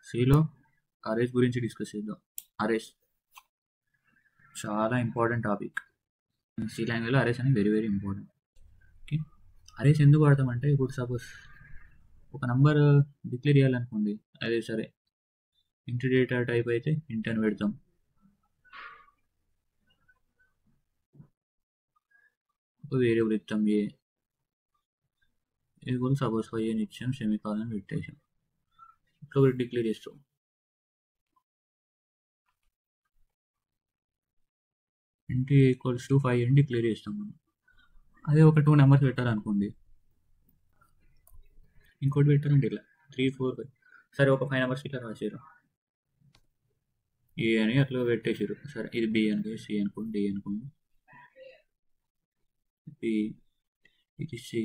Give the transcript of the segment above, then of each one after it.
సిలో అరేస్ గురించి డిస్కస్ చేద్దాం. అరేస్ చాలా ఇంపార్టెంట్ టాపిక్. సి లాంగ్వేజ్లో అరేస్ అనేది very very important. Okay, arrays ఎందుకు వాడతామంటే ఇప్పుడు సపోజ్ ఒక నంబర్ డిక్లేర్ చేయాలనుకోండి, అదే సరే ఇంటి డేటా టైప్ అయితే ఇంట్ అని పెడతాం. ఒక వేరియబుల్ ఇస్తాం ఏ ఈక్వల్ సపోజ్ 5 అని ఇచ్చాం, సెమీకాలన్ పెట్టేసాం. ఇట్లా ఒకటి డిక్లేర్ చేస్తాం. ఇంటి ఈక్వల్స్ టు 5 అని డిక్లేర్ చేస్తాం మనం. అదే ఒక 2 నెంబర్స్ పెట్టాలనుకోండి, ఇంకోటి పెట్టాలంటే ఇట్లా 3, 4, 5 సరే ఒక 5 నెంబర్స్ ఇట్లా రాసారు, ఏ అని అట్లా పెట్టేసారు. సరే ఇది బి అనుకో, సి అనుకోండి, డి అనుకోండి, బి, ఇది సి,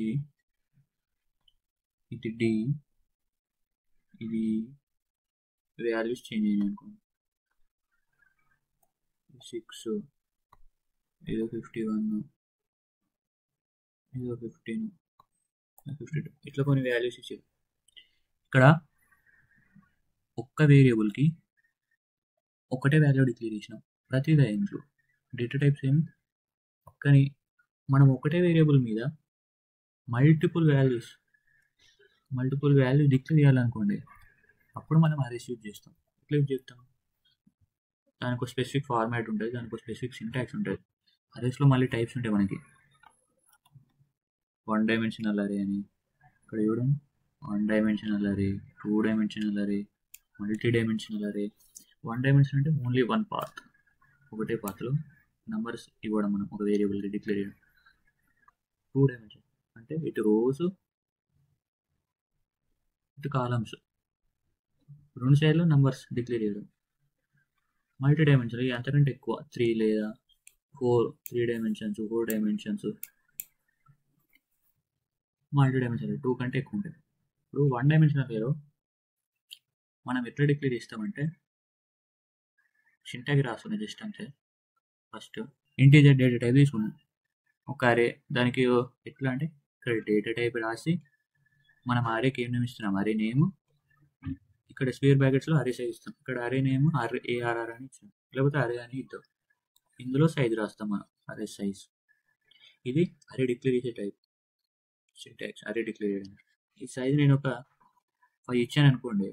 ఇది డి, ఇది వాల్యూస్ చేంజ్ అయినాయి అనుకోండి, 6, ఇదో 51, ఇదో 15, 52 ఇట్లా కొన్ని వాల్యూస్ ఇచ్చారు. ఇక్కడ ఒక్క వేరియబుల్కి ఒకటే వాల్యూ డిక్లేర్ చేసినాం ప్రతి లైన్లో. డేటా టైప్స్ ఏమి, కానీ మనం ఒకటే వేరియబుల్ మీద మల్టిపుల్ వాల్యూస్ డిక్లేర్ చేయాలనుకోండి, అప్పుడు మనం అరేస్ యూజ్ చేస్తాం. ఎట్లా యూజ్ చేస్తాం? దానికి ఒక స్పెసిఫిక్ ఫార్మాట్ ఉంటుంది, దానికి ఒక స్పెసిఫిక్ సింటాక్స్ ఉంటుంది. అరేస్లో మళ్ళీ టైప్స్ ఉంటాయి మనకి. 1 డైమెన్షనల్ అరే అని, ఇక్కడ చూడండి 1 డైమెన్షనల్ అరే, 2 డైమెన్షనల్ అరే, మల్టీ డైమెన్షనల్ అరే. 1 డైమెన్షన్ అంటే ఓన్లీ 1 పాత్, ఒకటే పాత్లో నంబర్స్ ఇవ్వడం మనం ఒక వేరియబుల్కి డిక్లేర్ చేయడం. 2 డైమెన్షన్ అంటే ఇటు రోస్ ఇటు కాలమ్స్, రెండు సైడ్లో నంబర్స్ డిక్లేర్ చేయడం. మల్టీ డైమెన్షన్ అంతకంటే ఎక్కువ, 3 లేదా 4, 3 డైమెన్షన్స్, 4 డైమెన్షన్స్. మల్టీ డైమెన్షన్ 2 కంటే ఎక్కువ ఉంటాయి. ఇప్పుడు 1 డైమెన్షనల్ అరేలో మనం ఎట్లా డిక్లేర్ చేస్తామంటే, సింటాక్స్ రాసుకున్నాం జస్ట్ అంతే. ఫస్ట్ ఇంటీజర్ డేటా టైప్ తీసుకున్నాం ఒక అరే, దానికి ఎట్లా అంటే ఇక్కడ డేటా టైప్ రాసి మనం అరేకి ఏం నేమ్ ఇస్తున్నాం, అరే నేమ్, ఇక్కడ స్క్వేర్ బ్రాకెట్స్లో అరే సైజ్ ఇస్తాం, ఇక్కడ అరే నేమ్ ARR అని ఇస్తాం, లేకపోతే అరే అని ఇద్దాం. ఇందులో సైజ్ రాస్తాం మనం, అరే సైజ్. ఇది అరే డిక్లేర్ చేసే టైప్ సింటాక్స్, అరే డిక్లేర్ చేయడం. ఈ సైజ్ నేను ఒక 5 ఇచ్చాను అనుకోండి,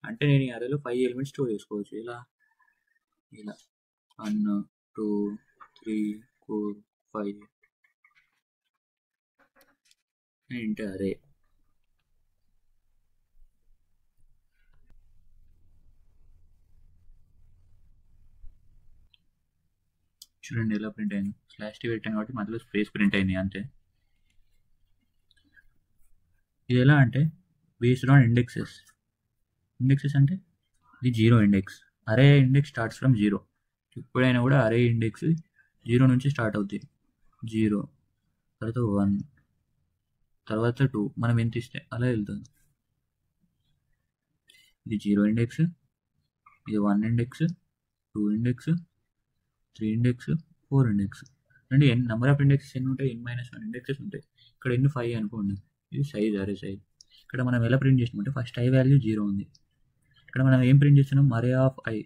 అంటే నేను ఈ అరేలో 5 ఎలిమెంట్స్ స్టోర్ చేసుకోవచ్చు. ఇలా 1, 2, 3, 4, 5 ఇంటే అరే. చూడండి ఎలా ప్రింట్ అయింది, /t పెట్టాను కాబట్టి మధ్యలో స్పేస్ ప్రింట్ అయింది అంతే. ఇది ఎలా అంటే బేస్డ్ ఆన్ ఇండెక్సెస్ అంటే ఇది 0 ఇండెక్స్. అరే ఇండెక్స్ స్టార్ట్స్ ఫ్రమ్ 0. ఎప్పుడైనా కూడా అరే ఇండెక్స్ 0 నుంచి స్టార్ట్ అవుతుంది. 0 తర్వాత 1 తర్వాత 2, మనం ఎంత ఇస్తే అలా వెళ్తుంది. ఇది 0 ఇండెక్స్, ఇది 1 ఇండెక్స్, 2 ఇండెక్స్, 3 ఇండెక్స్, 4 ఇండెక్స్. అంటే నెంబర్ ఆఫ్ ఇండెక్సెస్ ఎన్ని ఉంటాయి, n-1 ఇండెక్సెస్ ఉంటాయి. ఇక్కడ ఎన్ని 5 అనుకోండి. ఇది సైజ్, అరే సైజ్. ఇక్కడ మనం ఎలా ప్రింట్ చేసినామంటే ఫస్ట్ i వాల్యూ 0 ఉంది. ఇక్కడ మనం ఏం ప్రింట్ చేస్తున్నాం, అరే ఆఫ్ i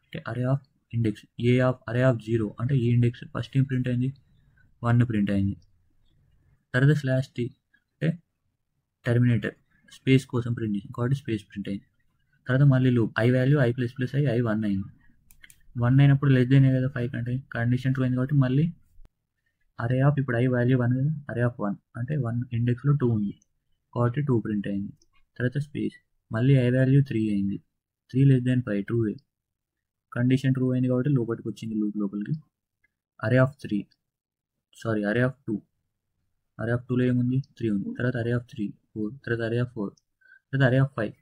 అంటే అరే ఆఫ్ ఇండెక్స్, అరే ఆఫ్ 0 అంటే ఈ ఇండెక్స్ ఫస్ట్ ఏం ప్రింట్ అయింది, 1 ప్రింట్ అయింది. తర్వాత /t అంటే టర్మినేటర్ స్పేస్ కోసం ప్రింట్ చేసింది కాబట్టి స్పేస్ ప్రింట్ అయింది. తర్వాత మళ్ళీ loop, i value i ++ i 1 అయింది. 1 అయినప్పుడు లెస్ దెన్ కదా 5 కంటే, కండిషన్ 2 అయింది కాబట్టి మళ్ళీ అరే ఆఫ్, ఇప్పుడు i వాల్యూ 1 కదా, అరే ఆఫ్ 1 అంటే 1 ఇండెక్స్లో 2 ఉంది కాబట్టి 2 ప్రింట్ అయింది. తర్వాత స్పేస్, మళ్ళీ i వాల్యూ 3 అయింది, 3 లెస్ దెన్ 5 2, కండిషన్ 2 అయింది కాబట్టి లోపలికి వచ్చింది, లూప్ లోపలికి. అరే ఆఫ్ 2, అరే ఆఫ్ 2లో ఏముంది 3 ఉంది. తర్వాత అరే ఆఫ్ 3 4, తర్వాత అరే ఆఫ్ 4, తర్వాత అరే ఆఫ్ 5.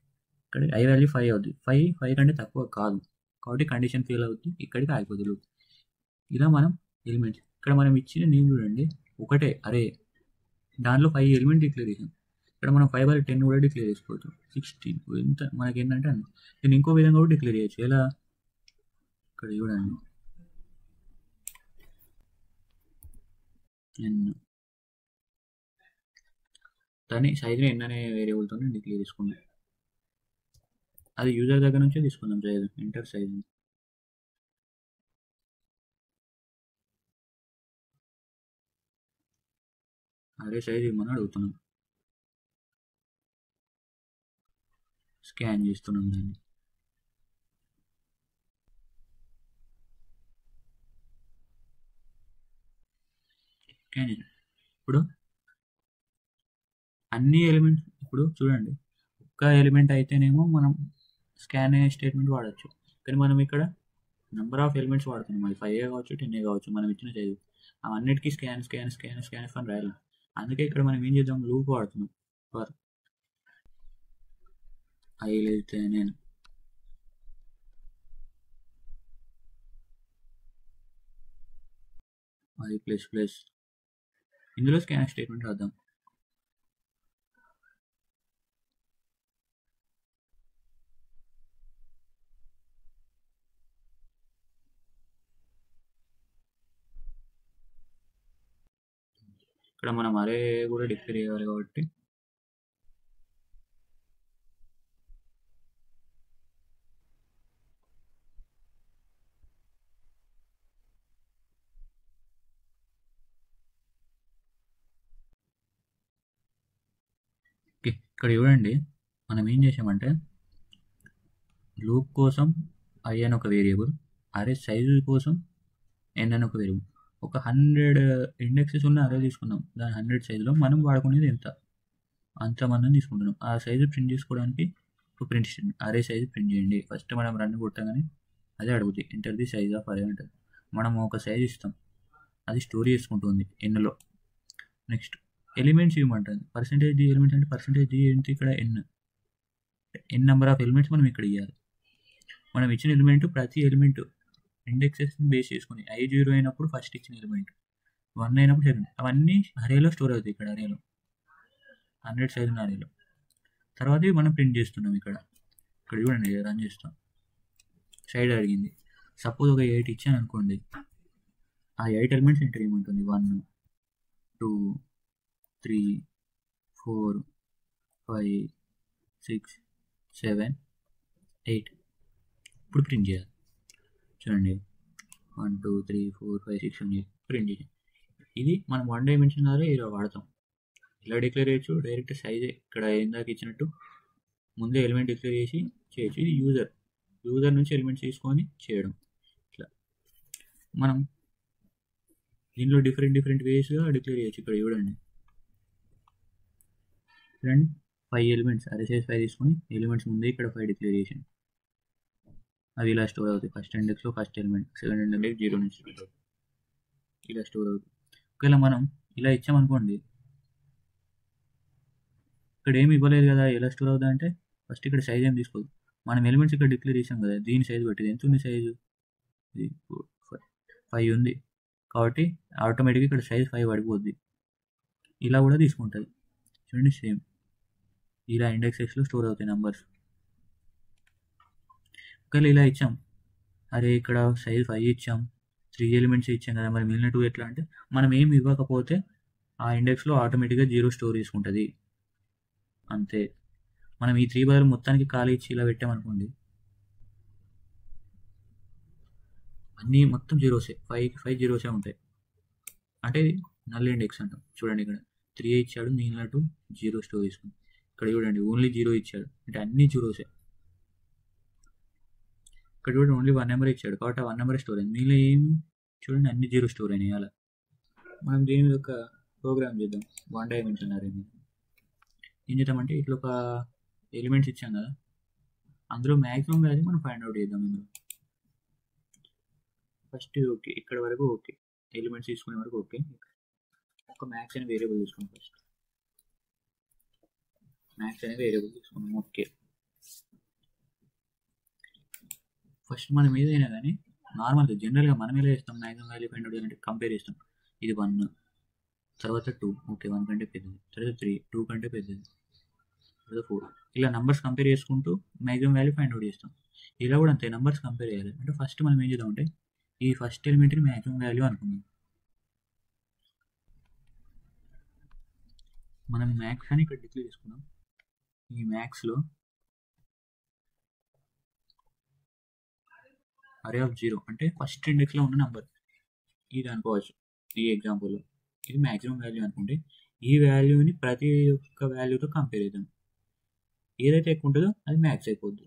ఇక్కడ i వాల్యూ 5 అవుతుంది, 5 కంటే తక్కువ కాదు కాబట్టి కండిషన్ ఫెయిల్ అవుతుంది, ఇక్కడికి ఆగిపోతుంది లూప్. ఇలా మనం ఎలిమెంట్స్, ఇక్కడ మనం ఇచ్చిన నేమ్ చూడండి ఒకటే అరే, దానిలో 5 ఎలిమెంట్ డిక్లేర్ చేసాం. ఇక్కడ మనం 5/10 కూడా డిక్లేర్ చేసుకోవచ్చు, 16 ఎంత మనకి ఏంటంటే అన్న. దీన్ని ఇంకో విధంగా కూడా డిక్లేర్ చేయొచ్చు. ఎలా, ఇక్కడ చూడండి దాన్ని సైజ్ని n అనే వేరియబుల్తో డిక్లేర్ చేసుకున్నాం. అది యూజర్ దగ్గర నుంచే తీసుకుందాం సైజ్, ఎంటర్ సైజ్. అరే సైజ్ ఇవ్వమని అడుగుతున్నాం, స్కాన్ చేస్తున్నాం దాన్ని. స్కాన్ ఇప్పుడు అన్ని ఎలిమెంట్స్, ఇప్పుడు చూడండి ఒక్క ఎలిమెంట్ అయితేనేమో మనం స్కాన్ అనే స్టేట్మెంట్ వాడచ్చు, కానీ మనం ఇక్కడ నెంబర్ ఆఫ్ ఎలిమెంట్స్ వాడుతున్నాం. అది 5 కావచ్చు 10 కావచ్చు, మనం ఇచ్చిన సైజు అవన్నిటికీ స్కాన్ స్కాన్ స్కాన్ స్కాన్ అని రాయాలి. అందుకే ఇక్కడ మనం ఏం చేద్దాం, లూప్ వాడుతున్నాం. For i less than n, i plus plus, ఇందులో స్కాన్ స్టేట్మెంట్ రాద్దాం. ఇక్కడ మనం అరే కూడా డిక్లేర్ చేయాలి కాబట్టి ఇక్కడ చూడండి మనం ఏం చేసామంటే లూప్ కోసం ఐ అని ఒక వేరియబుల్, అరే సైజు కోసం n అని ఒక వేరియబుల్, ఒక 100 ఇండెక్సెస్ ఉన్న అరే తీసుకున్నాం. దాని 100 సైజులో మనం వాడుకునేది ఎంత, అంతమందిని తీసుకుంటున్నాం. ఆ సైజు ప్రింట్ చేసుకోవడానికి ఒక ప్రింట్ స్టేట్మెంట్, అరే సైజు ప్రింట్ చేయండి. ఫస్ట్ మనం రన్ కొట్టగానే అదే అడుగుతుంది, ఎంటర్ ది సైజ్ ఆఫ్ అరే అంటుంది. మనం ఒక సైజ్ ఇస్తాం, అది స్టోర్ చేసుకుంటుంది ఎన్లో. నెక్స్ట్ ఎలిమెంట్స్ ఇవ్వమంటుంది, పర్సెంటేజ్ డి ఎలిమెంట్స్ అంటే పర్సెంటేజ్ డి ఏంటి, ఇక్కడ ఎన్ నెంబర్ ఆఫ్ ఎలిమెంట్స్ మనం ఇక్కడ ఇవ్వాలి. మనం ఇచ్చిన ఎలిమెంట్ ప్రతి ఎలిమెంట్ ఇండెక్సెస్ని బేస్ చేసుకుని, ఐ 0 అయినప్పుడు ఫస్ట్ ఇచ్చిన ఎలిమెంట్, 1 అయినప్పుడు సెకండ్, అవన్నీ అరేలో స్టోర్ అవుతాయి. ఇక్కడ అరేలో 100 సైజ్ ఉన్న అరేలో. తర్వాత మనం ప్రింట్ చేస్తున్నాం. ఇక్కడ చూడండి రన్ చేస్తాం, సైడ్ అడిగింది. సపోజ్ ఒక 8 ఇచ్చాను అనుకోండి, ఆ 8 ఎలిమెంట్స్ ఎంటర్ చేయమంటుంది. 1 2 3 4 5 6 7 8. ఇప్పుడు ప్రింట్ చేయాలి. చూడండి 1 2 3 4 5 6 7 8 ప్రింట్ చేయాలి. ఇది మనం 1 డైమెన్షన్ ద్వారా ఇలా వాడతాం. ఇలా డిక్లేర్ చేయొచ్చు, డైరెక్ట్ సైజే ఇక్కడ ఇందాక ఇచ్చినట్టు ముందే ఎలిమెంట్ డిక్లేర్ చేసి చేయొచ్చు. ఇది యూజర్ నుంచి ఎలిమెంట్స్ తీసుకొని చేయడం. ఇట్లా మనం దీనిలో డిఫరెంట్ వేస్గా డిక్లేర్ చేయొచ్చు. ఇక్కడ చూడండి 5 ఎలిమెంట్స్, అరే సైజ్ 5 తీసుకొని ఎలిమెంట్స్ ముందే ఇక్కడ 5 డిక్లేర్ చేసాను. అవి ఇలా స్టోర్ అవుతాయి. ఫస్ట్ ఇండెక్స్లో ఫస్ట్ ఎలిమెంట్, సెకండ్ ఇండెక్స్ 0 నుంచి స్టార్ట్ అవుతుంది, ఇలా స్టోర్ అవుతుంది. ఒకవేళ మనం ఇలా ఇచ్చామనుకోండి, ఇక్కడ ఏమి ఇవ్వలేదు కదా, ఎలా స్టోర్ అవుతుంది అంటే ఫస్ట్ ఇక్కడ సైజ్ ఏం తీసుకోదు. మనం ఎలిమెంట్స్ ఇక్కడ డిక్లేర్ చేసాం కదా, దీని సైజ్ బట్టి ఎంత ఉంది సైజు, 5 ఉంది కాబట్టి ఆటోమేటిక్గా ఇక్కడ సైజ్ 5 పడిపోద్ది. ఇలా కూడా తీసుకుంటుంది. చూడండి సేమ్ ఇలా ఇండెక్సెస్లో స్టోర్ అవుతాయి నెంబర్స్. ఒకవేళ ఇలా ఇచ్చాం, అరే ఇక్కడ సైజ్ 5 ఇచ్చాం, 3 ఎలిమెంట్స్ ఇచ్చాం కదా, మరి మిగిలిన 2 ఎట్లా అంటే మనం ఏమి ఇవ్వకపోతే ఆ ఇండెక్స్లో ఆటోమేటిక్గా 0 స్టోర్ చేసుకుంటుంది. అంతే. మనం ఈ 3 బదులు మొత్తానికి ఖాళీ ఇచ్చి ఇలా పెట్టామనుకోండి, అన్నీ మొత్తం జీరోసే, 5 జీరోసే ఉంటాయి. అంటే నల్ ఇండెక్స్ అంటాం. చూడండి ఇక్కడ 3 ఇచ్చాడు, మిగిలిన 2 0 స్టోర్ చేసుకుంది. ఇక్కడ చూడండి ఓన్లీ 0 ఇచ్చాడు, అంటే అన్ని జీరోసే. ఇక్కడ చూడండి ఓన్లీ 1 నెంబర్ ఇచ్చాడు కాబట్టి ఆ 1 నెంబర్ స్టోర్ అయింది. మిగిలిన ఏమి చూడండి అన్ని 0 స్టోర్ అయినాయి. అలా మనం దీని మీద ఒక ప్రోగ్రామ్ చేద్దాం. 1 డైమెన్షన్ అరే మీద ఏం చేద్దామంటే ఇట్లా ఒక ఎలిమెంట్స్ ఇచ్చాం కదా, అందులో మ్యాక్సిమం వాల్యూ మనం ఫైండ్ అవుట్ చేద్దాం. ఇందులో ఫస్ట్ ఓకే, ఇక్కడ వరకు ఓకే, ఎలిమెంట్స్ తీసుకునే వరకు ఓకే. ఒక మ్యాక్స్ అనే వేరియబుల్ తీసుకున్నాం. ఫస్ట్ మ్యాక్స్ అనే వేరియబుల్ తీసుకున్నాం. ఓకే, ఫస్ట్ మనం ఏదైనా కానీ నార్మల్గా జనరల్గా మనం ఎలా చేస్తాం, మ్యాక్సిమం వాల్యూ ఫైండ్ అవుట్ చేయాలంటే కంపేర్ చేస్తాం. ఇది 1, తర్వాత 2, ఓకే 1 కంటే పెద్దది, తర్వాత 3, 2 కంటే పెద్దది, తర్వాత 4, ఇలా నెంబర్స్ కంపేర్ చేసుకుంటూ మ్యాక్సిమం వాల్యూ ఫైండ్ అవుట్ చేస్తాం. ఇలా కూడా అంతే, నెంబర్స్ కంపేర్ చేయాలి. అంటే ఫస్ట్ మనం ఏం చేద్దాం అంటే ఈ ఫస్ట్ ఎలిమెంట్ని మ్యాక్సిమం వాల్యూ అనుకుందాం. మనం మ్యాక్స్ అని ఇక్కడ డిక్లేర్ చేసుకున్నాం. ఈ మ్యాక్స్లో అరే ఆఫ్ 0 అంటే ఫస్ట్ ఇండెక్స్లో ఉన్న నెంబర్ ఇది అనుకోవచ్చు. ఈ ఎగ్జాంపుల్లో ఇది మ్యాక్సిమం వాల్యూ అనుకుంటే ఈ వాల్యూని ప్రతి ఒక్క వాల్యూతో కంపేర్ చేద్దాం. ఏదైతే ఎక్కువ ఉంటుందో అది మ్యాక్స్ అయిపోద్ది.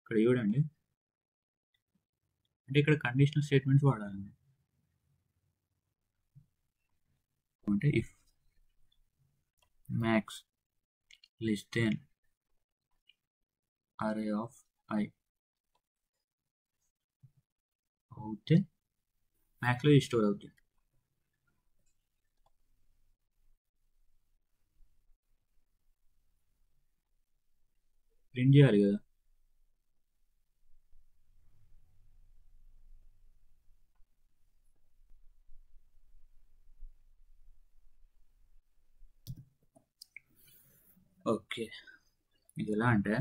ఇక్కడ చూడండి, అంటే ఇక్కడ కండిషనల్ స్టేట్మెంట్స్ వాడాలి. అంటే ఇఫ్ మ్యాక్స్ లెస్ దెన్ అరే ఆఫ్ ఐ అవుతే మ్యాక్స్లో స్టోర్ అవుతుంది. ప్రింట్ చేయాలి కదా. ఓకే, ఇది ఎలా అంటే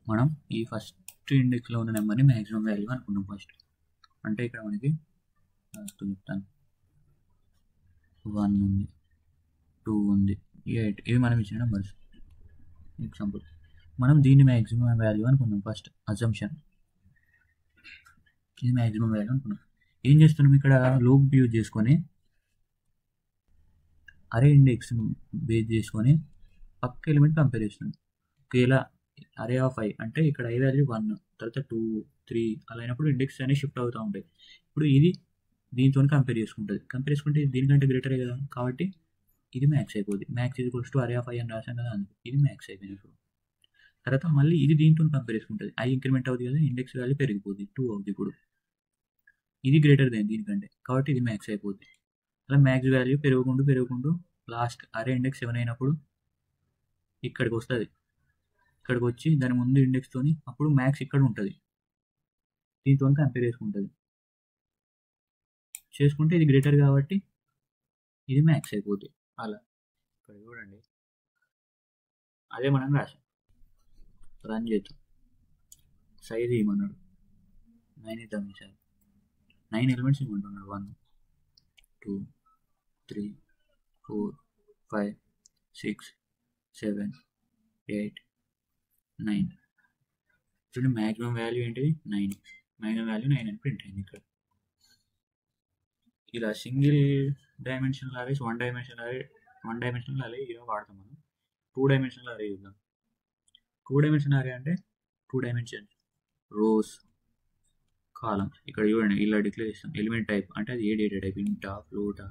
మనం ఈ ఫస్ట్ ఇండెక్స్లో ఉన్న నెంబర్ని మ్యాక్సిమం వాల్యూ అనుకున్నాం ఫస్ట్. అంటే ఇక్కడ మనకి చెప్తాను 1 ఉంది, 2 ఉంది, 8 ఇవి మనం ఇచ్చిన నెంబర్స్. ఎగ్జాంపుల్ మనం దీన్ని మ్యాక్సిమం వాల్యూ అనుకున్నాం ఫస్ట్ అజంప్షన్. ఇది మ్యాక్సిమం వాల్యూ అనుకున్నాం. ఏం చేస్తున్నాం ఇక్కడ లూప్ యూజ్ చేసుకొని అరే ఇండెక్స్ బేస్ చేసుకొని పక్క ఎలిమెంట్ కంపేర్ చేస్తున్నాం. ఒకేలా అరే ఆఫ్ ఐ అంటే ఇక్కడ ఐ వాల్యూ 1, తర్వాత 2, 3 అలా అయినప్పుడు ఇండెక్స్ అనేవి షిఫ్ట్ అవుతూ ఉంటాయి. ఇప్పుడు ఇది దీంతో కంపేర్ చేసుకుంటుంది. కంపేర్ చేసుకుంటే దీనికంటే గ్రేటరే కదా, కాబట్టి ఇది మ్యాక్స్ అయిపోద్ది. మ్యాక్స్ ఈక్వల్స్ టు అరే ఆఫ్ ఐ అని రాసాం కదా, అందుకు ఇది మ్యాక్స్ అయిపోయినప్పుడు. తర్వాత మళ్ళీ ఇది దీంతో కంపేర్ చేసుకుంటుంది. ఐ ఇంక్రిమెంట్ అవుతుంది కదా, ఇండెక్స్ వాల్యూ పెరిగిపోద్ది, 2 అవుతుంది. ఇప్పుడు ఇది గ్రేటర్ దాన్ దీనికంటే, కాబట్టి ఇది మ్యాక్స్ అయిపోద్ది. అలా మ్యాక్స్ వాల్యూ పెరుగుకుంటూ లాస్ట్ అరే ఇండెక్స్ 7 అయినప్పుడు ఇక్కడికి వస్తుంది. ఇక్కడికి వచ్చి దాని ముందు ఇండెక్స్తోని అప్పుడు మ్యాక్స్ ఇక్కడ ఉంటుంది, దీంతో కంపేర్ చేసుకుంటే ఇది గ్రేటర్ కాబట్టి ఇది మ్యాక్స్ అయిపోద్ది. అలా ఇక్కడ చూడండి, అదే మనం రాసాం. రన్ చేద్దాం. సైజ్ ఇవ్వమన్నాడు 9 ఇద్దాం. ఈసారి 9 ఎలిమెంట్స్ ఇవ్వమంటున్నాడు. 1, 2, 3, 4, 5, 6, 7, 8, 9. చూడండి మ్యాక్సిమం వాల్యూ ఏంటిది 9. మ్యాక్సిమం వాల్యూ 9 అని ప్రింట్ అయింది ఇక్కడ. ఇలా single dimensional arrays, one dimensional అరే ఇలా వాడతాం మనం. 2 డైమెన్షనల్ అరే చూద్దాం. 2 డైమెన్షనల్ అరే అంటే 2 డైమెన్షన్స్, రోస్, కాలమ్స్. ఇక్కడ చూడండి ఇలా డిక్లేర్ చేస్తాం. ఎలిమెంట్ టైప్ అంటే అది ఏ డేటా టైప్, ఇంటా, ఫ్లోటా,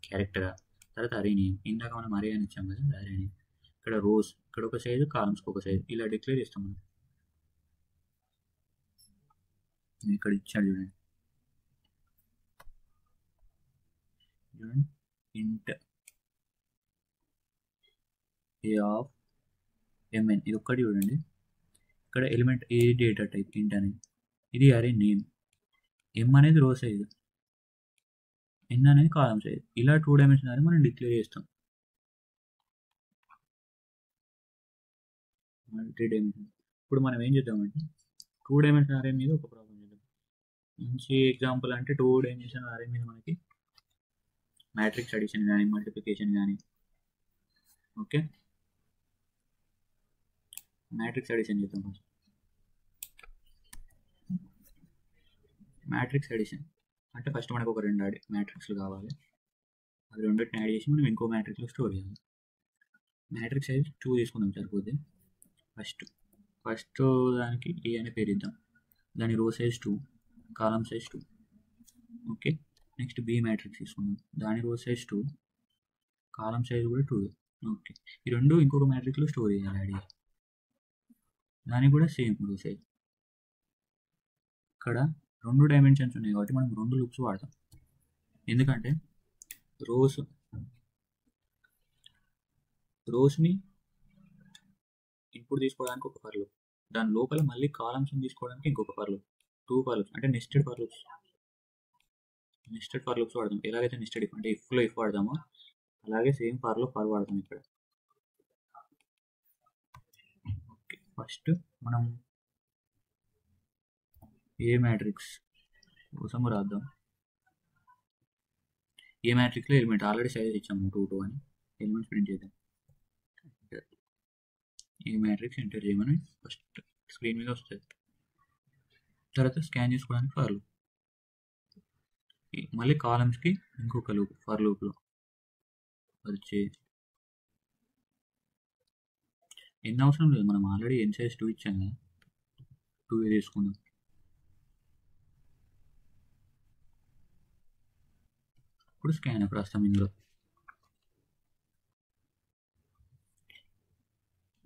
క్యారెక్టరా, తర్వాత అరే నేమ్. ఇందాక మనం అరే అని ఇచ్చాం కదా, అరే నేమ్. ఇక్కడ రోస్, ఇక్కడ ఒక సైజు, కాలమ్స్కి ఒక సైజు, ఇలా డిక్లేర్ చేస్తాం మనం. ఇక్కడ ఇచ్చాడు చూడండి, ఇంట్ ఏ ఆఫ్ ఎంఎన్, ఇది ఒక్కటి చూడండి. ఇక్కడ ఎలిమెంట్ ఏ డేటా టైప్ ఇంట్ అనేది, ఇది అరే నేమ్, ఎం అనేది రో సైజ్, ఎన్ అనేది కాలమ్ సైజ్. ఇలా 2 డైమెన్షన్ అరే మనం డిక్లేర్ చేస్తాం. Multi dimension. ఇప్పుడు మనం ఏం చేద్దామంటే 2 డైమెన్షన్ అరే మీద ఒక ప్రాబ్లం చేద్దాం. మంచి ఎగ్జాంపుల్ అంటే 2 డైమెన్షన్ అరే మీద మనకి మ్యాట్రిక్స్ అడిషన్ కానీ మల్టిప్లికేషన్ కానీ. ఓకే, మ్యాట్రిక్స్ అడిషన్ చేద్దాం ఫస్ట్. మ్యాట్రిక్స్ అడిషన్ అంటే ఫస్ట్ మనకు ఒక 2 మ్యాట్రిక్స్లు కావాలి. అది రెండింటిని యాడ్ చేసి మనం ఇంకో మ్యాట్రిక్స్లో స్టోర్ చేయాలి. మ్యాట్రిక్స్ సైజ్ 2 తీసుకుందాం సరిపోద్ది. ఫస్ట్ దానికి ఏ అనే పేరు ఇద్దాం. దాని row size 2, column size 2. Okay, next B matrix తీసుకుందాం. దాని రో సైజ్ 2, కాలమ్ సైజ్ కూడా 2. ఓకే, ఈ రెండు ఇంకొక మ్యాట్రిక్స్లో స్టోర్ చేయాలి యాడ్ చేసి. దానికి కూడా సేమ్ రో సైజ్. ఇక్కడ 2 డైమెన్షన్స్ ఉన్నాయి కాబట్టి మనం 2 లూప్స్ వాడతాం. ఎందుకంటే రోస్ని ఇన్పుట్ తీసుకోవడానికి ఒక ఫర్ లూప్, దాని లోపల మళ్ళీ కాలమ్స్ని తీసుకోవడానికి ఇంకొక ఫర్ లూప్. 2 ఫర్ లూప్స్ అంటే నెస్టెడ్ ఫర్ లూప్స్ వాడతాం. ఎలాగైతే నెస్టెడ్ ఇఫ్ అంటే ఇఫ్లో ఇఫ్ వాడతామో అలాగే సేమ్ ఫర్లో ఫర్ వాడతాం ఇక్కడ. ఓకే, ఫస్ట్ మనం ఏ మ్యాట్రిక్స్ కోసం రాద్దాం. ఏ మ్యాట్రిక్స్లో ఎలిమెంట్ ఆల్రెడీ సైజ్ ఇచ్చాము 2, 2 అని. ఎలిమెంట్స్ ప్రింట్ చేద్దాం. ఏ మ్యాట్రిక్స్ ఎంటర్ చేయమని ఫస్ట్ స్క్రీన్ మీద వస్తుంది. తర్వాత స్కాన్ చేసుకోవడానికి ఫర్ లూప్, మళ్ళీ కాలమ్స్కి ఇంకొక లూప్ ఫర్ లూప్లో వచ్చి ఎన్ని అవసరం లేదు, మనం ఆల్రెడీ ఎన్ సైజ్ 2 ఇచ్చాం కదా, 2 తీసుకుందాం. ఇప్పుడు స్కాన్ అప్ రాస్తాం ఇందులో.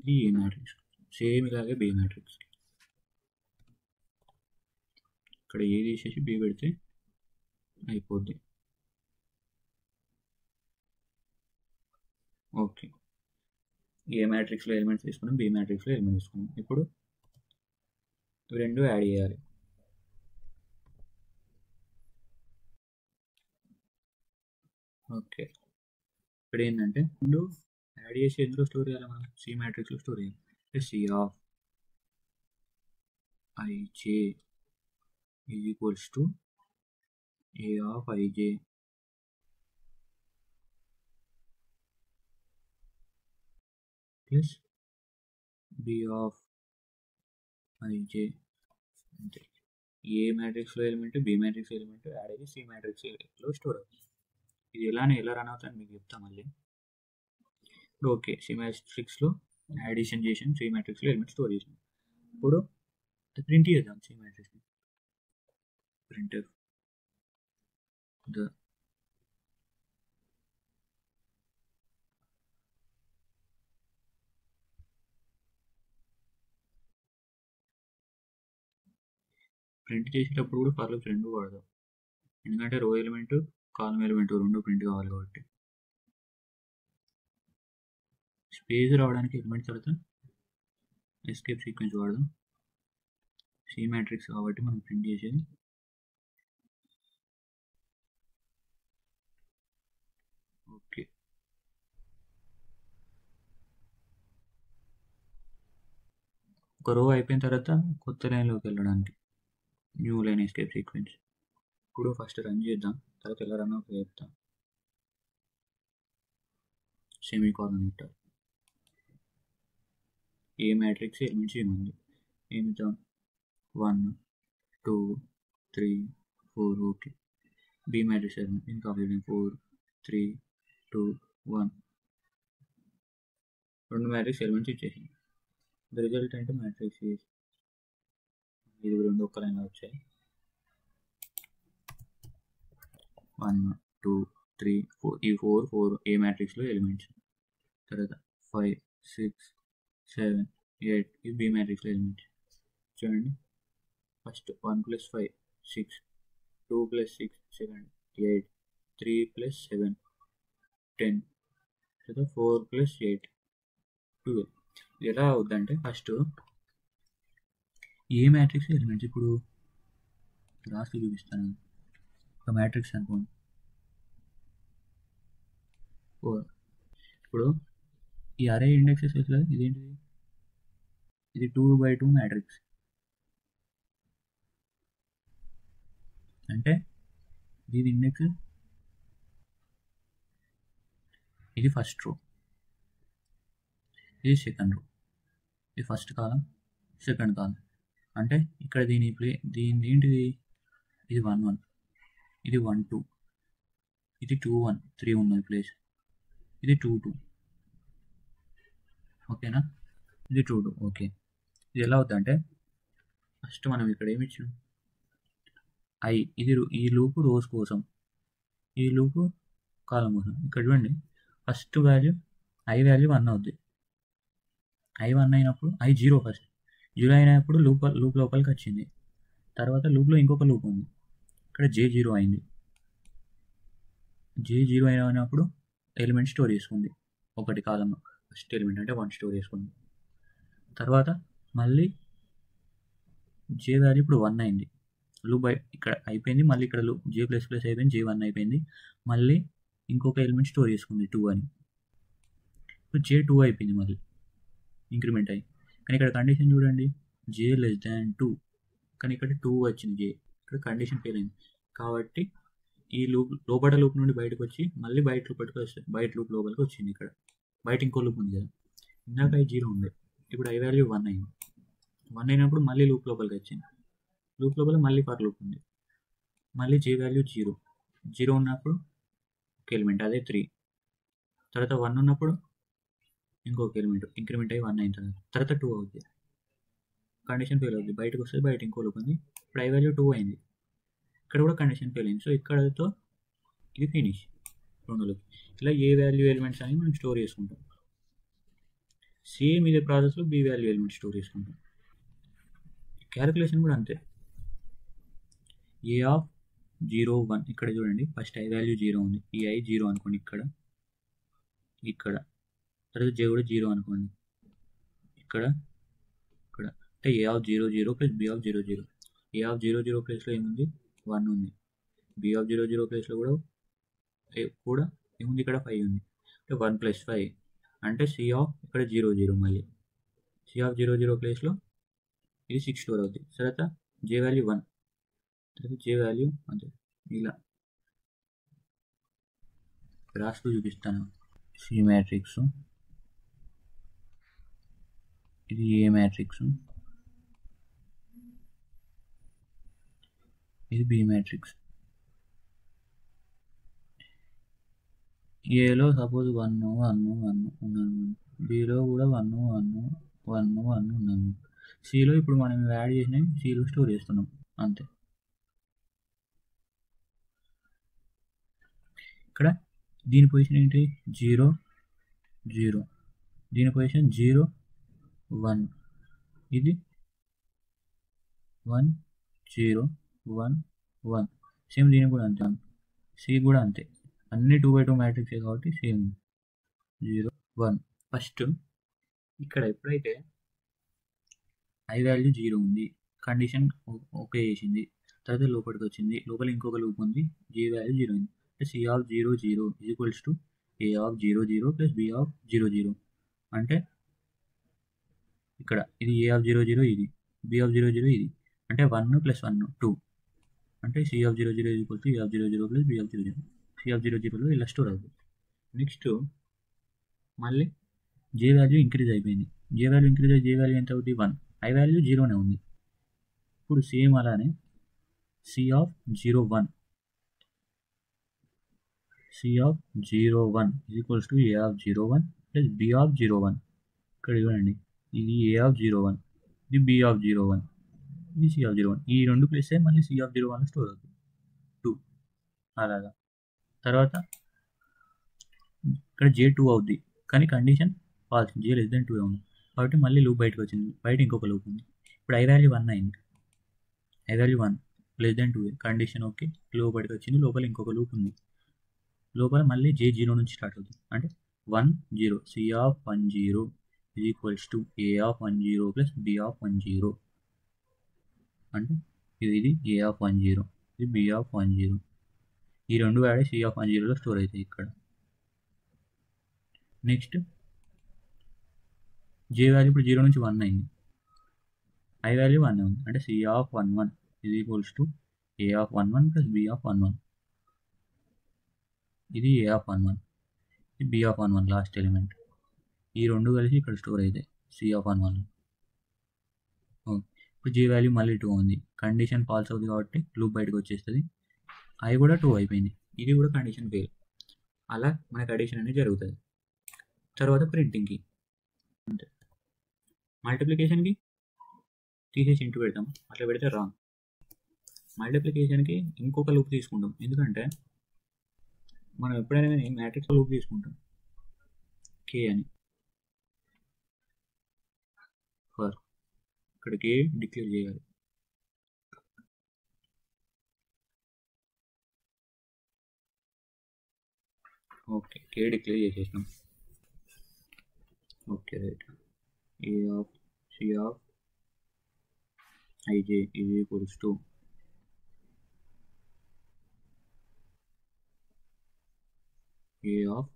ఇది ఏ మ్యాట్రిక్స్, సేమ్ ఇలాగే బి మ్యాట్రిక్స్. ఇక్కడ ఏ తీసేసి బి పెడితే అయిపోద్ది. ఓకే, ఏ మ్యాట్రిక్స్లో ఎలిమెంట్స్ తీసుకున్నాం, బి మ్యాట్రిక్స్లో ఎలిమెంట్ తీసుకున్నాం. ఇప్పుడు ఇవి రెండు యాడ్ చేయాలి. ఓకే, ఇక్కడ ఏంటంటే రెండు యాడ్ చేసి ఎందులో స్టోర్ చేయాలి, మనం సి మ్యాట్రిక్స్లో స్టోర్ చేయాలి. C of i j is equals to A of i j plus B of i j. అంతే, ఏ మ్యాట్రిక్స్లో element B matrix element add అయ్యి సి మ్యాట్రిక్స్లో స్టోర్ అవుతుంది. ఇది ఎలా రన్ అవుతుందని మీకు చెప్తాను మళ్ళీ. ఇప్పుడు ఓకే, సి మ్యాట్రిక్స్లో యాడిషన్ చేసాం, సి మ్యాట్రిక్స్లో ఎలిమెంట్ స్టోర్ చేసాం. ఇప్పుడు ప్రింట్ చేద్దాం సి మ్యాట్రిక్స్ని. ప్రింటర్ ద ప్రింట్ చేసేటప్పుడు కూడా ఫర్ లూప్స్ రెండు వాడదాం, ఎందుకంటే రో ఎలిమెంట్ కాలమ్ ఎలిమెంట్ రెండు ప్రింట్ కావాలి కాబట్టి. స్పేస్ రావడానికి ఎలిమెంట్ తర్వాత ఎస్కేప్ సీక్వెన్స్ వాడదాం. సి మ్యాట్రిక్స్ కాబట్టి మనం ప్రింట్ చేసేది ఓకే. ఒక రో అయిపోయిన తర్వాత కొత్త లైన్లోకి వెళ్ళడానికి న్యూ లైన్ ఎస్కేప్ సీక్వెన్స్. ఇప్పుడు ఫస్ట్ రన్ చేద్దాం, తర్వాత ఎలా రన్ అవుతుందో చెప్తాం. సెమీ కాలన్ పెట్టాలి. ఏ మ్యాట్రిక్స్ ఎలిమెంట్స్ ఏముంది, ఏమిద్దాం 1 2 3 4. ఓకే, బి మ్యాట్రిక్స్ ఎలిమెంట్ ఇంకా 4 3 2 1. రెండు మ్యాట్రిక్స్ ఎలిమెంట్స్ ఇచ్చేసింది. ద రిజల్ట్ అంటే మ్యాట్రిక్స్ ఇది రెండు ఒక్క లైన్లో వచ్చాయి. 1 2 3 4. ఈ 4 ఏ మ్యాట్రిక్స్లో ఎలిమెంట్స్. తర్వాత 5 6 7 8 ఇవి బి మ్యాట్రిక్స్లో ఎలిమెంట్స్. చూడండి, ఫస్ట్ 1 + 5 6, 2 + 6 7 8, 3 + 7 10, తర్వాత 4 + 8 12. ఇది ఎలా అవుద్దంటే ఫస్ట్ ఏ మ్యాట్రిక్స్ ఎలిమెంట్స్, ఇప్పుడు రాసి చూపిస్తాను. ఒక మ్యాట్రిక్స్ అనుకోండి 4. ఇప్పుడు ఈ అరే ఇండెక్సెస్ కదా, ఇదేంటిది, ఇది 2x2 మ్యాట్రిక్స్. అంటే దీని ఇండెక్స్ ఇది ఫస్ట్ రో, ఇది సెకండ్ రో, ఇది ఫస్ట్ కాలం సెకండ్ కాలం. అంటే ఇక్కడ దీని ఏంటిది, ఇది 1 1, ఇది 1 2, ఇది 2 1 3 ఉన్నది ప్లేస్, ఇది 2 2. ఓకేనా, ఇది 2 2. ఓకే, ఇది ఎలా అవుతుంది అంటే ఫస్ట్ మనం ఇక్కడ ఏమి ఇచ్చాం, ఐ, ఇది ఈ లూపు రోస్ కోసం, ఈ లూపు కాలం కోసం. ఇక్కడ చూడండి, ఫస్ట్ వాల్యూ ఐ వాల్యూ 1 అవుద్ది. ఐ 1 అయినప్పుడు ఐ 0 ఫస్ట్ 0 అయినప్పుడు లూప్ లోపలికి వచ్చింది. తర్వాత లూప్లో ఇంకొక లూప్ ఉంది, ఇక్కడ J0 అయింది. J0 అయినప్పుడు ఎలిమెంట్ స్టోర్ చేసుకుంది ఒకటి కాలంలో, ఫస్ట్ ఎలిమెంట్ అంటే 1 స్టోర్ చేసుకుంది. తర్వాత మళ్ళీ J వాల్యూ ఇప్పుడు 1 అయింది, లూప్ ఇక్కడ అయిపోయింది. మళ్ళీ ఇక్కడ లూప్ J++ అయిపోయింది, J1 అయిపోయింది. మళ్ళీ ఇంకొక ఎలిమెంట్ స్టోర్ చేసుకుంది 2 అని. ఇప్పుడు J2 అయిపోయింది, మళ్ళీ ఇంక్రిమెంట్ అయ్యి. కానీ ఇక్కడ కండిషన్ చూడండి, J<2, కానీ ఇక్కడ 2 వచ్చింది J, ఇక్కడ కండిషన్ ఫెయిల్ అయింది. కాబట్టి ఈ లోపల లూప్ నుండి బయటకు వచ్చి మళ్ళీ బయట లూప్ లోపలికి వచ్చింది. ఇక్కడ బయట ఇంకో లూప్ ఉంది కదా, ఇందాక I 0 ఉంది, ఇప్పుడు I వాల్యూ 1 అయింది. 1 అయినప్పుడు మళ్ళీ లూప్ లోపలికి వచ్చింది. లూప్ లోపల మళ్ళీ ఫర్ లూప్ ఉంది. మళ్ళీ జే వాల్యూ 0 ఉన్నప్పుడు ఒక ఎలిమెంట్ అదే 3, తర్వాత 1 ఉన్నప్పుడు ఇంకొక ఎలిమెంట్ ఇంక్రిమెంట్ అయ్యి 1 అయిన తర్వాత 2 అవుతుంది. కండిషన్ ఫెయిల్ అవుతుంది, బయటకు వస్తుంది, బయట ఇంకో లూప్ ఉంది. ఇప్పుడు ఐ వాల్యూ 2 అయింది, ఇక్కడ కూడా కండిషన్ ఫెయిల్ అయింది. సో ఇక్కడతో ఇది ఫినిష్ 2 లూప్. ఇలా ఏ వాల్యూ ఎలిమెంట్స్ అని మనం స్టోర్ చేసుకుంటాం. సేమ్ ఇదే ప్రాసెస్లో బి వాల్యూ ఎలిమెంట్ స్టోర్ చేసుకుంటాం. క్యాలిక్యులేషన్ కూడా అంతే. ఏ ఆఫ్ 0 1 ఇక్కడ చూడండి, ఫస్ట్ ఐ వాల్యూ 0 ఉంది, ఈ ఐ 0 అనుకోండి, ఇక్కడ తర్వాత జే కూడా 0 అనుకోండి, ఇక్కడ అంటే ఏ of 0 0 plus B of 0 0. A of 0 0 ప్లేస్లో ఏముంది, 1 ఉంది. బి ఆఫ్ 0 0 ప్లేస్లో కూడా ఏముంది, ఇక్కడ 5 ఉంది. అంటే 1 + 5 అంటే సి ఆఫ్ ఇక్కడ 0 0, మళ్ళీ సి ఆఫ్ 0 0 ప్లేస్లో ఇది 6 స్టోర్ అవుతుంది. తర్వాత జే వాల్యూ 1, తర్వాత జే వాల్యూ అంతే. ఇలా రాస్తూ చూపిస్తాను. సి మ్యాట్రిక్స్, ఇది ఏ మ్యాట్రిక్స్, ఇది బి మ్యాట్రిక్స్. ఏలో సపోజ్ 1 1 1 ఉన్నాను, బిలో కూడా 1 1 1 1 ఉన్నాను. సిలో ఇప్పుడు మనం యాడ్ చేసినవి సిలో స్టోర్ చేస్తున్నాం అంతే. ఇక్కడ దీని పొజిషన్ ఏంటి, 0 0, దీని పొజిషన్ 0 1, ఇది 1 0 1 1. సేమ్ దీనికి కూడా అంతే, సి కూడా అంతే, అన్ని 2x2 మ్యాట్రిక్సే కాబట్టి సేమ్ 0 1. ఫస్ట్ ఇక్కడ ఎప్పుడైతే ఐ వాల్యూ 0 ఉంది, కండిషన్ ఓకే చేసింది, తర్వాత లోపలికి వచ్చింది, లోపల ఇంకొక లూప్ ఉంది, జే వాల్యూ 0 ఉంది. అంటే C of 0 0 equals to A of 0 0 plus B of 0 0. అంటే ఇక్కడ ఇది ఏ ఆఫ్ 0 0, ఇది బి ఆఫ్ 0 0, ఇది అంటే 1 + 1 2. అంటే C of 0 0 equal to A of 0 0 plus B of 0 0. C of 0 0లో ఇలా స్టోర్ అవుతుంది. నెక్స్ట్ మళ్ళీ జే వాల్యూ ఇంక్రీజ్ అయిపోయింది, జే వాల్యూ ఇంక్రీజ్ అయ్యి జే వాల్యూ ఎంత అవుతుంది, 1. ఐ వాల్యూ 0నే ఉంది. ఇప్పుడు సేమ్ అలానే C of 0 1, C of 0 1 equals to A of 0 1 plus B of 0 1. ఇక్కడ చూడండి, ఇది ఏ ఆఫ్ 0 1, ఇది బి ఆఫ్ 0 1, ఇది సి ఆఫ్ 0 1. ఈ రెండు ప్లేస్ మళ్ళీ సి ఆఫ్ 0 1 స్టోర్ అవుతుంది 2 అలాగా. తర్వాత ఇక్కడ జే 2 అవుద్ది, కానీ కండిషన్ ఫాల్స్, జే లెస్ దెన్ 2 ఉంది కాబట్టి మళ్ళీ లూప్ బయటకు వచ్చింది, బయట ఇంకొక లూప్ ఉంది. ఇప్పుడు ఐ వాల్యూ 1 అయింది, I value 1 less than 2, condition okay, లోపలికి వచ్చింది, లోపల ఇంకొక లూప్ ఉంది, లోపల మళ్ళీ జే 0 నుంచి స్టార్ట్ అవుతుంది. అంటే 1 0, C of 1 0 equals to A of 1 0 plus B of 1 0. అంటే ఇది ఏ ఆఫ్ 1 0, ఇది బి ఆఫ్ 1 0. ఈ రెండు వాడే సి ఆఫ్ 1 0లో స్టోర్ అవుతాయి ఇక్కడ. నెక్స్ట్ జే వాల్యూ ఇప్పుడు 0 నుంచి 1 అయింది, ఐ వాల్యూ 1 ఉంది. అంటే C of 1 1 equals to A of 1 1 plus B of 1 1. ఇది ఏ ఆఫ్ 1 1, ఇది బి ఆఫ్ 1 1 లాస్ట్ ఎలిమెంట్. ఈ రెండు కలిసి ఇక్కడ స్టోర్ అవుతాయి సి ఆఫ్ 1 1. ఇప్పుడు జే వాల్యూ మళ్ళీ 2 ఉంది, కండిషన్ ఫాల్స్ అవుతుంది కాబట్టి లూప్ బయటకు వచ్చేస్తుంది, ఐ కూడా 2 అయిపోయింది, ఇది కూడా కండిషన్ ఫెయిల్. అలా మనకు అడిషన్ అనేది జరుగుతుంది. తర్వాత ప్రింటింగ్కి అంతే, మల్టిప్లికేషన్కి తీసేసి ఇంటూ పెడతాం, అట్లా పెడితే రాంగ్. మల్టిప్లికేషన్కి ఇంకొక లూప్ తీసుకుంటాం, ఎందుకంటే మనం ఎప్పుడైనా మ్యాట్రిక్స్ లూప్ తీసుకుంటాం కే అని, ఫర్ ఇక్కడ కే డిక్లేర్ చేయాలి. ఓకే, కే డిక్లేర్ చేసేసినాం. Okay right, A of C of ij is equals to a of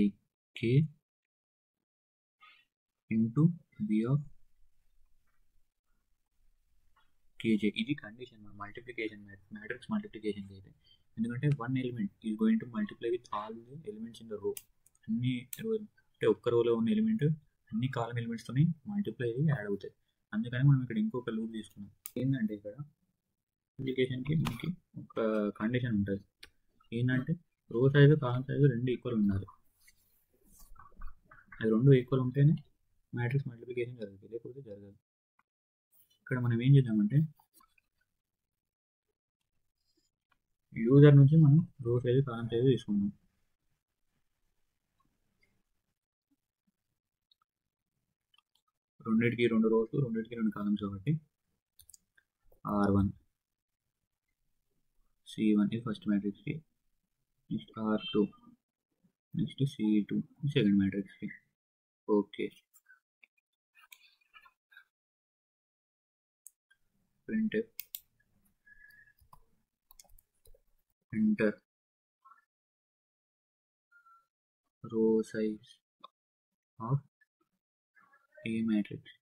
ik into b of kj. ఇది కండిషన్ మల్టిప్లికేషన్, మ్యాట్రిక్స్ మల్టిప్లికేషన్ అయితే, ఎందుకంటే one element is going to multiply with all the elements in the రో. అన్ని అంటే ఒక్క రోలో ఉన్న element అన్ని కాలం ఎలిమెంట్స్తోని మల్టిప్లై అయ్యి యాడ్ అవుతాయి. అందుకని మనం ఇక్కడ ఇంకొక లూప్ తీసుకున్నాం. ఏంటంటే ఇక్కడ అప్లికేషన్కి మనకి ఒక కండిషన్ ఉంటుంది. ఏంటంటే రో సైజు కాలం సైజు రెండు ఈక్వల్ ఉండాలి. అది రెండు ఈక్వల్ ఉంటేనే మ్యాట్రిక్స్ మల్టిప్లికేషన్ జరుగుతుంది, లేకపోతే జరగదు. ఇక్కడ మనం ఏం చేద్దామంటే యూజర్ నుంచి మనం రో సైజు కాలం సైజు తీసుకుందాం. రెండింటికి రెండు రోస్, రెండింటికి రెండు కాలమ్స్ కాబట్టి R1 C1 ఇది ఫస్ట్ మ్యాట్రిక్స్కి, next R2, next C2 second మ్యాట్రిక్స్కి. Okay, print enter row size of A matrix.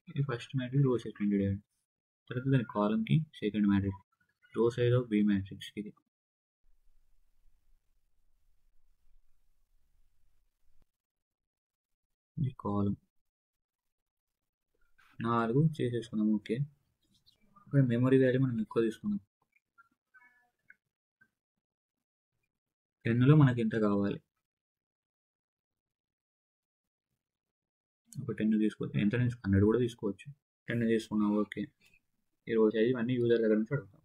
ఇది first matrix row size printed అయ్యాడు. తర్వాత దాని కాలంకి second matrix row size of B మ్యాట్రిక్స్కి. ఇది కాలం 4 చేసేసుకున్నాం. ఓకే, ఇక్కడ మెమరీ వాల్యూ మనం ఎక్కువ తీసుకున్నాం. 10లో మనకి ఎంత కావాలి, ఒక 10 తీసుకోవచ్చు. ఎంత 100 కూడా తీసుకోవచ్చు. 10 తీసుకున్నాం. ఓకే, ఈ రోజు అది అన్ని యూజర్ దగ్గర నుంచి అడుగుతాం.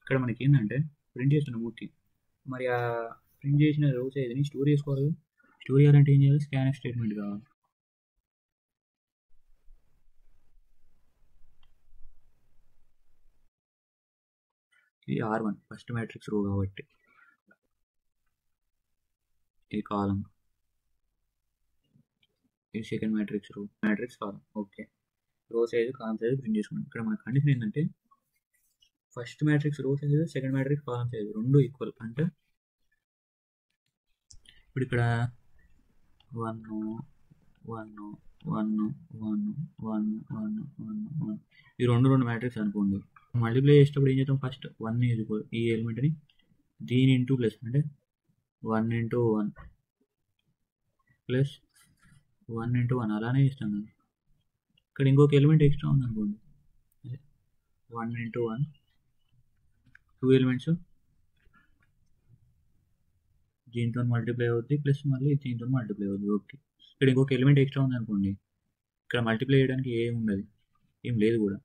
ఇక్కడ మనకి ఏంటంటే ప్రింట్ చేసిన మూర్తి, మరి ఆ ప్రింట్ చేసిన రో సైజ్ని స్టోర్ చేసుకోవాలి. స్టోర్ చేయాలంటే ఏం చేయాలి, స్కాన్ఎఫ్ స్టేట్మెంట్ కావాలి. ఇది R1 ఫస్ట్ మ్యాట్రిక్స్ రో కాబట్టి ఇది కాలం, ఇది సెకండ్ మ్యాట్రిక్స్ రో, మ్యాట్రిక్స్ కాలం. ఓకే, రో సైజు కాలం సైజు ప్రింట్ చేసుకున్నాం. ఇక్కడ మన కండిషన్ ఏంటంటే ఫస్ట్ మ్యాట్రిక్స్ రో సైజు, సెకండ్ మ్యాట్రిక్స్ కాలం సైజు రెండు ఈక్వల్. అంటే ఇప్పుడు ఇక్కడ 1 1 1 1 1 1 1 ఈ రెండు మ్యాట్రిక్స్ అనుకోండి. మల్టిప్లై చేసేటప్పుడు ఏం చేద్దాం, ఫస్ట్ 1 ఈక్వల్ ఈ ఎలిమెంట్ని దీని ఇంటూ ప్లస్ అంటే 1 × 1 ప్లస్ 1 × 1 అలానే ఇస్తాం కదా. ఇక్కడ ఇంకొక ఎలిమెంట్ ఎక్స్ట్రా ఉంది అనుకోండి, 1 × 1 2 ఎలిమెంట్స్ దీంతో మల్టిప్లై అవుతుంది, ప్లస్ మళ్ళీ దీంతో మల్టిప్లై అవుతుంది. ఓకే, ఇక్కడ ఇంకొక ఎలిమెంట్ ఎక్స్ట్రా ఉంది అనుకోండి, ఇక్కడ మల్టిప్లై చేయడానికి ఏం ఉండదు, ఏం లేదు కూడా.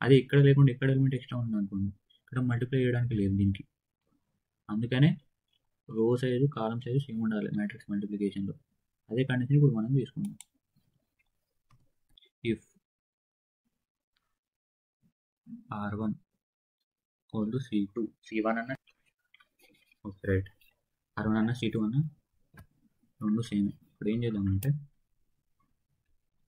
అదే ఇక్కడ లేకుండా ఇక్కడ ఎలిమెంట్ ఎక్స్ట్రా ఉంది అనుకోండి, ఇక్కడ మల్టిప్లై చేయడానికి లేదు దీనికి. అందుకనే రో సైజు కాలం సైజు సేమ్ ఉండాలి మ్యాట్రిక్స్ మల్టిప్లికేషన్లో. అదే కండిషన్ ఇప్పుడు మనం తీసుకుందాం. ఇఫ్ R1 = C2, C1 అన్న ఓకే రైట్, R1 అన్న C2 అన్న రెండు సేమ్. ఇప్పుడు ఏం చేద్దామంటే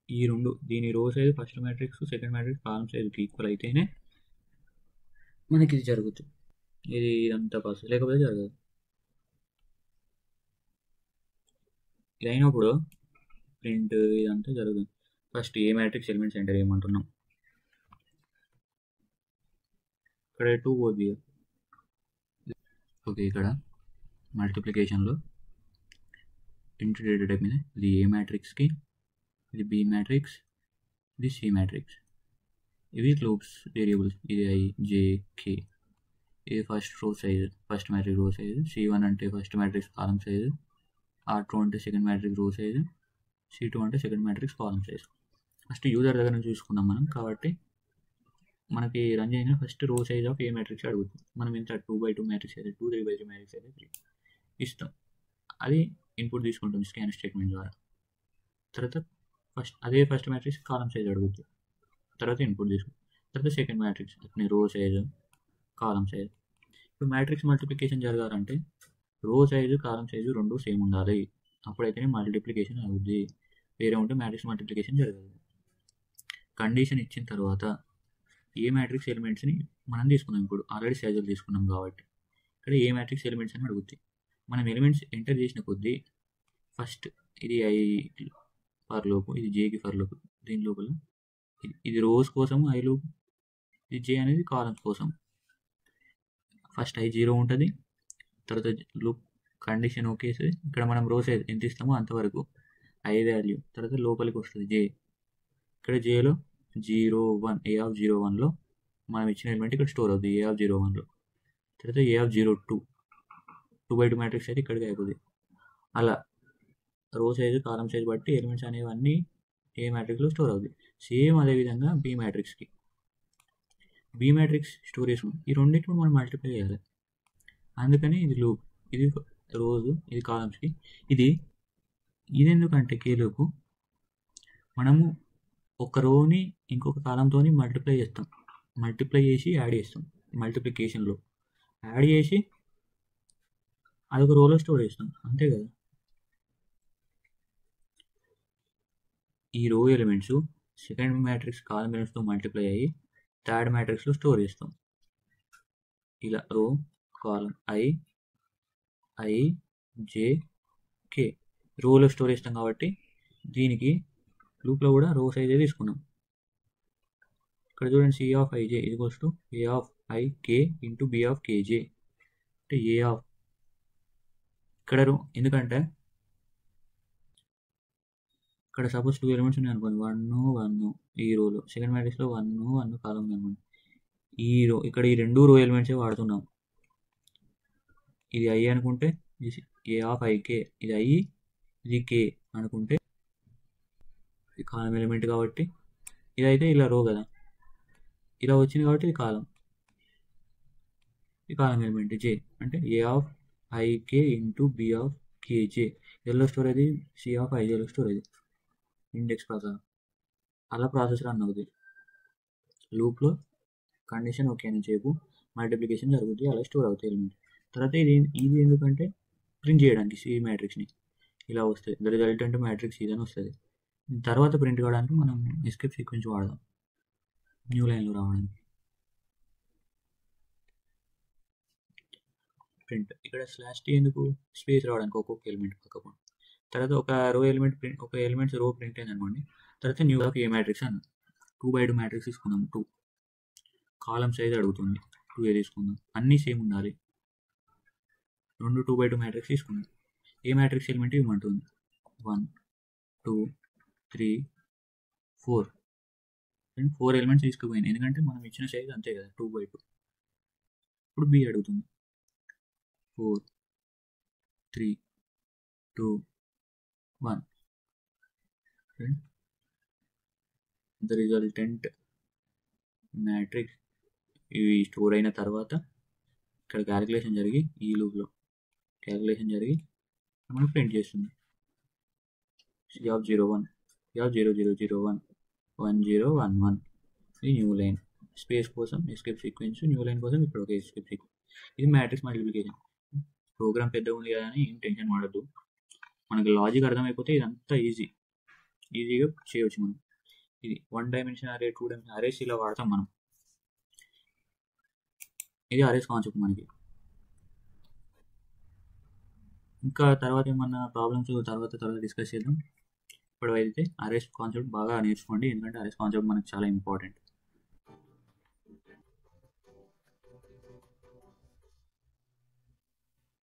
ఈ రెండు దీని row size first matrix second matrix column సైజుకి ఈక్వల్ అయితేనే మనకి ఇది జరుగుతుంది. ఇది ఇదంతా పాస్, లేకపోతే జరగదు. ఇది అయినప్పుడు ప్రింట్ ఇదంతా జరుగుతుంది. ఫస్ట్ ఏ మ్యాట్రిక్స్ ఎలిమెంట్స్ ఎంటర్ చేయమంటున్నాం. ఇక్కడ 2 పోద్ది. ఓకే, ఇక్కడ మల్టిప్లికేషన్లో ఇంటూ డేటా టైప్ మీద ఇది ఏ మ్యాట్రిక్స్కి, ఇది B మ్యాట్రిక్స్, ఇది C మ్యాట్రిక్స్. ఇవి లూప్స్ వేరియబుల్స్, ఇది I J K. ఇది first row size first matrix రో సైజు, C1 అంటే ఫస్ట్ మ్యాట్రిక్స్ కాలం సైజు, R2 అంటే సెకండ్ మ్యాట్రిక్స్ రో సైజు, C2 అంటే సెకండ్ మ్యాట్రిక్స్ కాలం సైజు. ఫస్ట్ యూజర్ దగ్గర నుంచి చూసుకున్నాం మనం కాబట్టి మనకి రన్ చేసిన first row size of A matrix అడుగుతుంది. మనం ఎంత 2/2 మ్యాట్రిక్స్ అయితే 2, 3/3 మ్యాట్రిక్స్ అయితే 3 ఇస్తాం. అది ఇన్పుట్ తీసుకుంటుంది స్కాన్ స్టేట్మెంట్ ద్వారా. తర్వాత ఫస్ట్ మ్యాట్రిక్స్ కాలం సైజ్ అడుగుతుంది, తర్వాత ఇన్పుట్ తీసుకుంటుంది. తర్వాత సెకండ్ మ్యాట్రిక్స్ అట్నే రో సైజు కాలం సైజు. ఇప్పుడు మ్యాట్రిక్స్ మల్టిప్లికేషన్ జరగాలంటే రో సైజు కాలం సైజు రెండు సేమ్ ఉండాలి, అప్పుడైతేనే మల్టిప్లికేషన్ అవుద్ది. వేరే ఉంటే మ్యాట్రిక్స్ మల్టిప్లికేషన్ జరగదు. కండిషన్ ఇచ్చిన తర్వాత ఏ మ్యాట్రిక్స్ ఎలిమెంట్స్ని మనం తీసుకున్నాం, ఇప్పుడు ఆల్రెడీ సైజులు తీసుకున్నాం కాబట్టి ఇక్కడ ఏ మ్యాట్రిక్స్ ఎలిమెంట్స్ అని అడుగుతాయి. మనం ఎలిమెంట్స్ ఎంటర్ చేసిన కొద్దీ ఫస్ట్ ఇది I ఫర్ లోపు, ఇది Jకి ఫర్ లోపు, దీని లోపల ఇది రోస్ కోసం I లూప్, ఇది J అనేది కాలమ్స్ కోసం. ఫస్ట్ I 0 ఉంటుంది, తర్వాత లూప్ కండిషన్ ఓకే. ఇక్కడ మనం రో సైజ్ ఎంత ఇస్తామో అంతవరకు ఐ వాల్యూ, తర్వాత లోపలికి వస్తుంది జే. ఇక్కడ జేలో 0 1 ఏ ఆఫ్ 0 1లో మనం ఇచ్చిన ఎలిమెంట్ ఇక్కడ స్టోర్ అవుతుంది ఏ ఆఫ్ 0 1లో. తర్వాత ఏ ఆఫ్ 0 2 2x2 మ్యాట్రిక్స్ అయితే ఇక్కడికి అయిపోతుంది. అలా రో సైజు కాలం సైజ్ బట్టి ఎలిమెంట్స్ అనేవన్నీ ఏ మ్యాట్రిక్స్లో స్టోర్ అవుతుంది. సేమ్ అదేవిధంగా బి మ్యాట్రిక్స్కి బి మ్యాట్రిక్స్ స్టోర్ చేసుకుని ఈ రెండింటిని మనం మల్టిప్లై చేయాలి. అందుకని ఇది లూప్, ఇది రోజు, ఇది కాలమ్స్కి. ఇది ఎందుకంటే కేలోపు మనము ఒక రోని ఇంకొక కాలంతో మల్టిప్లై చేస్తాం, మల్టిప్లై చేసి యాడ్ చేస్తాం. మల్టిప్లికేషన్లో యాడ్ చేసి అదొక రోలో స్టోర్ చేస్తాం, అంతే కదా. ఈ రో ఎలిమెంట్స్ సెకండ్ మ్యాట్రిక్స్ కాలం ఎలిమెంట్స్తో మల్టిప్లై అయ్యి థర్డ్ మ్యాట్రిక్స్లో స్టోర్ చేస్తాం. ఇలా రో కాలం ఐ జే కే రోలో స్టోర్ చేస్తాం కాబట్టి దీనికి లూప్లో కూడా రో సైజే తీసుకున్నాం. ఇక్కడ చూడండి, C of I J equals to A of I K into B of K J. అంటే ఏ ఆఫ్ ఇక్కడ రో, ఎందుకంటే ఇక్కడ సపోజ్ 2 ఎలిమెంట్స్ ఉన్నాయి అనుకోండి, 1 1 ఈ రోలో, సెకండ్ మ్యాట్రిక్స్లో 1 1 కాలం ఉంది అనుకోండి. ఈ రో ఇక్కడ ఈ రెండు రో ఎలిమెంట్సే వాడుతున్నాం. ఇది ఐ అనుకుంటే ఏ ఆఫ్ ఐకే, ఇది ఐ ఇది కే అనుకుంటే ఇది కాలం ఎలిమెంట్ కాబట్టి ఇదైతే ఇలా రో కదా, ఇలా వచ్చింది కాబట్టి ఇది కాలం ఎలిమెంట్ జే. అంటే ఏ of i k into B of k j. ఎల్లో స్టోర్ అది సి ఆఫ్ ఐజేలో స్టోర్ అది ఇండెక్స్ ప్రకారం. అలా ప్రాసెస్ రన్ అవుతుంది. లూప్లో కండిషన్ ఓకే అని చెప్పు మల్టిప్లికేషన్ జరుగుతుంది, అలా స్టోర్ అవుతాయి ఎలిమెంట్. తర్వాత ఇది ఎందుకంటే ప్రింట్ చేయడానికి సి మ్యాట్రిక్స్ని ఇలా వస్తుంది, ద రిజల్టెంట్ మ్యాట్రిక్స్ ఇదని వస్తుంది. తర్వాత ప్రింట్ కావడానికి మనం ఎస్కేప్ సీక్వెన్స్ వాడదాం న్యూ లైన్లో రావడానికి. ప్రింట్ ఇక్కడ /t ఎందుకు, స్పేస్ రావడానికి ఒక్కొక్క ఎలిమెంట్ పక్కన. తర్వాత ఒక రో ఎలిమెంట్ ప్రింట్, ఒక ఎలిమెంట్స్ రో ప్రింట్ అయింది అనుకోండి. తర్వాత న్యూ ఆఫ్ ఏ మ్యాట్రిక్స్ అన్న 2x2 మ్యాట్రిక్స్ తీసుకుందాం. 2 కాలం సైజ్ అడుగుతుంది, 2 తీసుకుందాం. అన్నీ సేమ్ ఉండాలి. 2 2x2 మ్యాట్రిక్స్ తీసుకుందాం. ఏ మ్యాట్రిక్స్ ఎలిమెంట్ ఇవ్వమంటుంది, 1 2 3 4. 4 ఎలిమెంట్స్ తీసుకుపోయింది, ఎందుకంటే మనం ఇచ్చిన సైజ్ అంతే కదా 2x2. ఇప్పుడు బి అడుగుతుంది, 4 3 2 1. ద రిజల్టెంట్ మ్యాట్రిక్స్ ఇవి స్టోర్ అయిన తర్వాత ఇక్కడ క్యాలిక్యులేషన్ జరిగి ఈ లూప్లో క్యాలిక్యులేషన్ జరిగి మనం ప్రింట్ చేస్తుంది. C of 01 C of 0001 1011. ఇది న్యూ లైన్. స్పేస్ కోసం ఎస్కేప్ సీక్వెన్స్, న్యూ లైన్ కోసం ఇక్కడ ఒక ఎస్కేప్ సీక్వెన్స్. ఇది మ్యాట్రిక్స్ మల్టిప్లికేషన్. ప్రోగ్రామ్ పెద్దగా ఉంది కదా అని ఏం టెన్షన్ పడద్దు. మనకి లాజిక్ అర్థమైపోతే ఇదంతా ఈజీగా చేయవచ్చు మనం. ఇది 1 డైమెన్షన్ అరే, 2 డైమెన్షన్ అరేస్ ఇలా వాడతాం మనం. ఇది అరేస్ కాన్సెప్ట్ మనకి. ఇంకా తర్వాత ఏమన్నా ప్రాబ్లమ్స్ తర్వాత డిస్కస్ చేద్దాం. ఇప్పుడు అయితే అరేస్ కాన్సెప్ట్ బాగా నేర్చుకోండి, ఎందుకంటే అరేస్ కాన్సెప్ట్ మనకు చాలా ఇంపార్టెంట్.